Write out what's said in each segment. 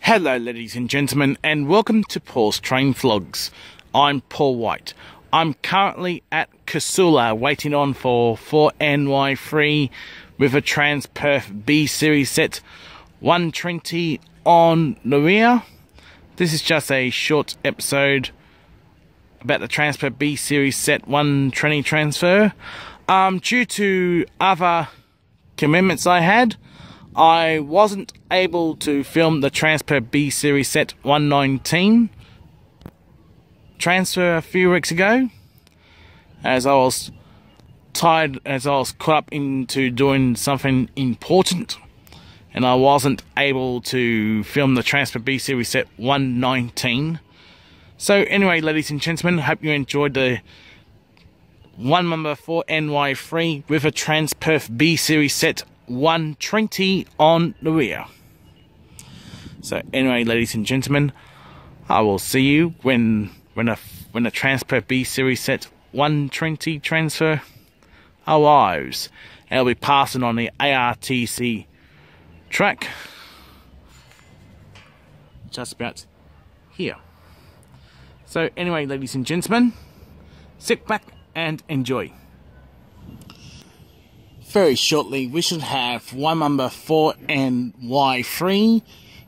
Hello ladies and gentlemen, and welcome to Paul's Train Vlogs. I'm Paul White. I'm currently at Casula waiting on for 4NY3 with a Transperth B series set 120 on the rear. This is just a short episode about the Transperth B series set 120 transfer. Due to other commitments I had, I wasn't able to film the Transperth B series set 119 transfer a few weeks ago, as I was tired, as I was caught up into doing something important, and I wasn't able to film the Transperth B series set 119. So anyway, ladies and gentlemen, hope you enjoyed the 4NY3 with a Transperth B series set 120 on the rear. So anyway, ladies and gentlemen, I will see you when the Transperth B series set 120 transfer arrives. I'll be passing on the ARTC track just about here. So anyway, ladies and gentlemen, sit back and enjoy. Very shortly, we should have 4NY3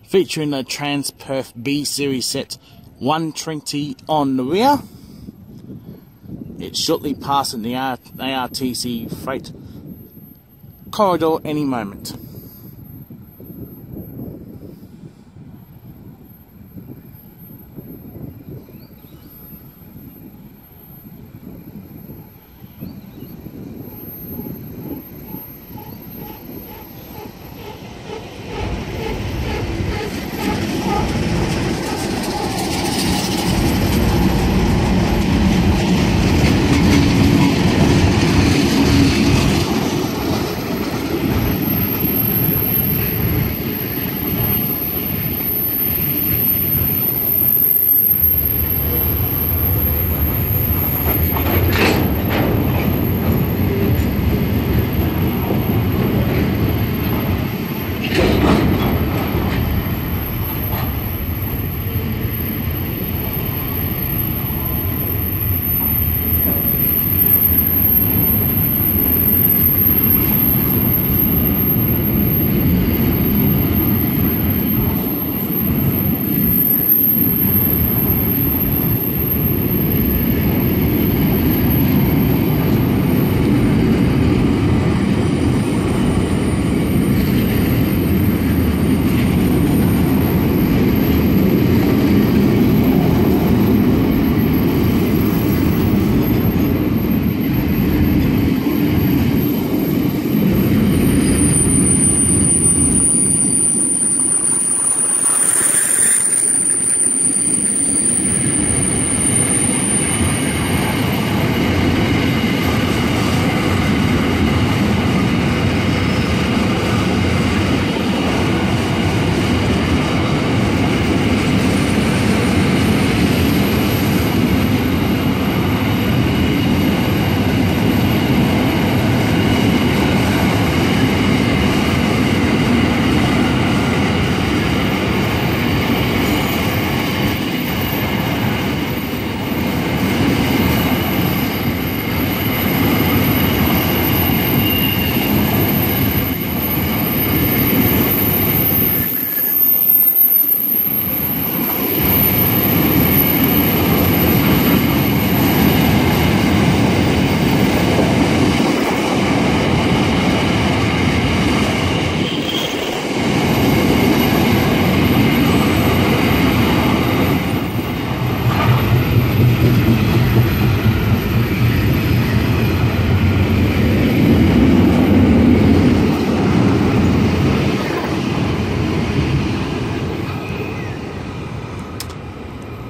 featuring the Transperth B series set 120 on the rear. It's shortly passing the ARTC freight corridor any moment.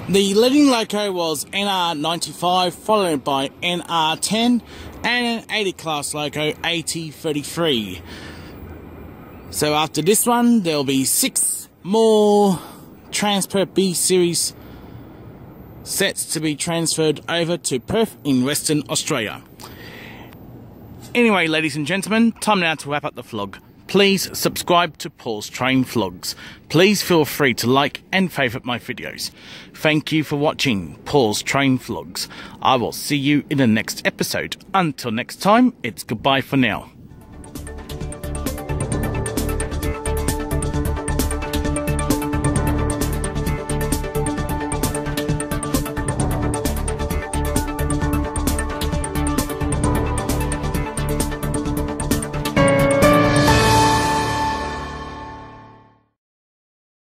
The leading loco was NR95, followed by NR10, and an 80 class loco, 8033. So after this one, there'll be 6 more Transperth B series sets to be transferred over to Perth in Western Australia. Anyway, ladies and gentlemen, time now to wrap up the vlog. please subscribe to Paul's Train Vlogs. Please feel free to like and favourite my videos. Thank you for watching Paul's Train Vlogs. I will see you in the next episode. Until next time, it's goodbye for now.